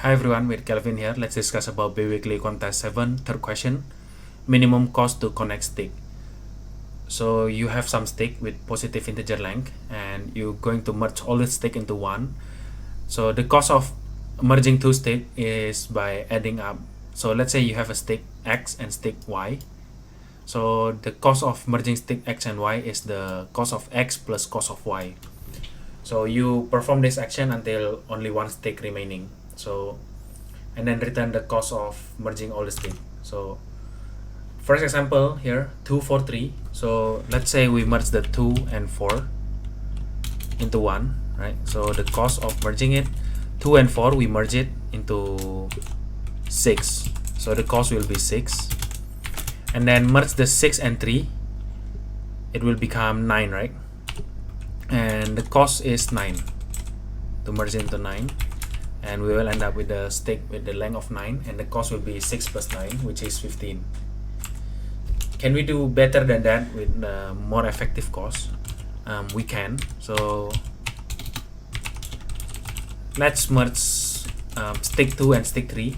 Hi everyone, with Kelvin here. Let's discuss about biweekly contest 7, third question. Minimum cost to connect stick. So you have some stick with positive integer length and you're going to merge all the stick into one. So the cost of merging two stick is by adding up. So let's say you have a stick X and stick Y. So the cost of merging stick X and Y is the cost of X plus cost of Y. So you perform this action until only one stick remaining. So and then return the cost of merging all the stick. So first example here, 2, 4, 3. So let's say we merge the 2 and 4 into one, right? So the cost of merging it, 2 and 4, we merge it into 6. So the cost will be 6. And then merge the 6 and 3, it will become 9, right? And the cost is 9 to merge into 9. And we will end up with a stick with the length of 9, and the cost will be 6 plus 9, which is 15. Can we do better than that with more effective cost? We can. So let's merge stick 2 and stick 3.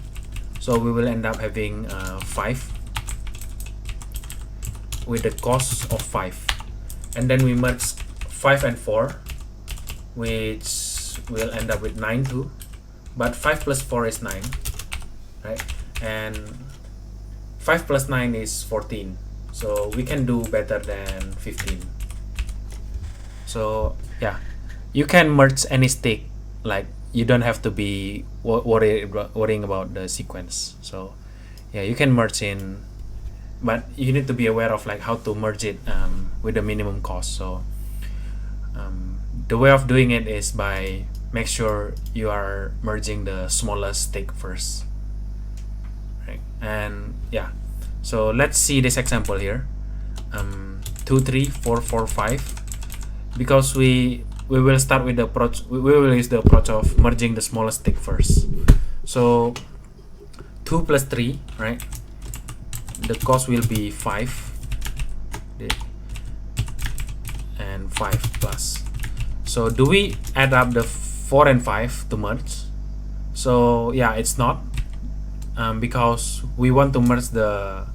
So we will end up having 5 with the cost of 5. And then we merge 5 and 4, which will end up with 9 too. But 5 plus 4 is 9, right? And 5 plus 9 is 14. So we can do better than 15. So yeah, you can merge any stick. Like you don't have to be worrying about the sequence. So yeah, you can merge in, but you need to be aware of like how to merge it with the minimum cost. So the way of doing it is by make sure you are merging the smallest stick first, right? And yeah, so let's see this example here. 2, 3, 4, 4, 5. Because we will start with the approach, we will use the approach of merging the smallest stick first. So 2 plus 3, right? The cost will be 5 and 5 plus. So do we add up the 4 and 5 to merge? So yeah, it's not, because we want to merge the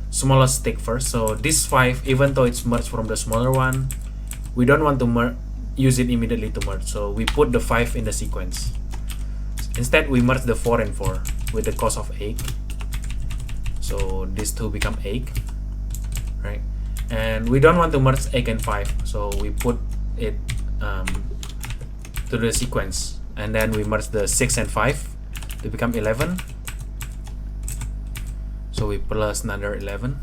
smallest stick first. So this 5, even though it's merged from the smaller one, we don't want to use it immediately to merge. So we put the 5 in the sequence. Instead, we merge the 4 and 4 with the cost of 8. So these two become 8, right? And we don't want to merge 8 and 5, so we put it to the sequence, and then we merge the 6 and 5 to become 11. So we plus another 11,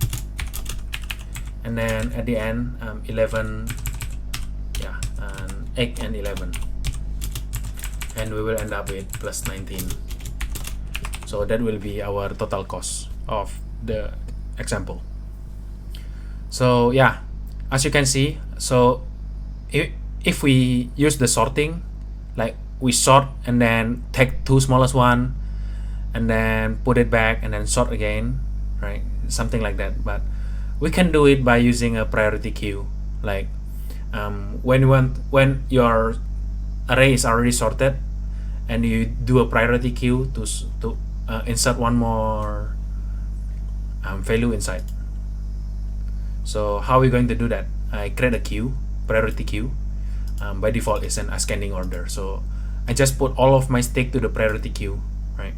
and then at the end 11, yeah, 8 and 11, and we will end up with plus 19. So that will be our total cost of the example. So yeah, as you can see, so if we use the sorting, like we sort and then take two smallest one and then put it back and then sort again, right? Something like that. But we can do it by using a priority queue. Like when your array is already sorted and you do a priority queue to insert one more value inside. So how are we going to do that? I create a queue, priority queue. By default it's an ascending order, so I just put all of my stick to the priority queue, right?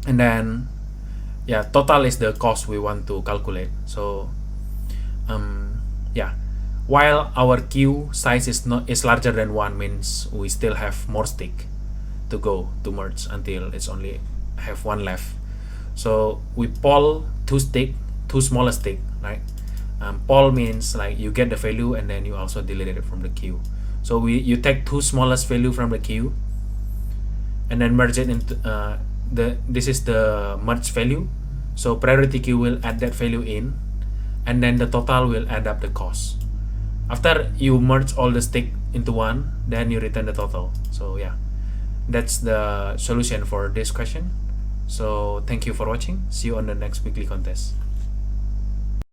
And then yeah, total is the cost we want to calculate. So yeah, while our queue size is larger than 1, means we still have more stick to go to merge until it's only have 1 left. So we poll two smaller stick, right? Poll means like you get the value and then you also delete it from the queue. So you take two smallest value from the queue and then merge it into this is the merge value. So priority queue will add that value in, and then the total will add up the cost. After you merge all the stick into one, then you return the total. So yeah, that's the solution for this question. So thank you for watching. See you on the next weekly contest.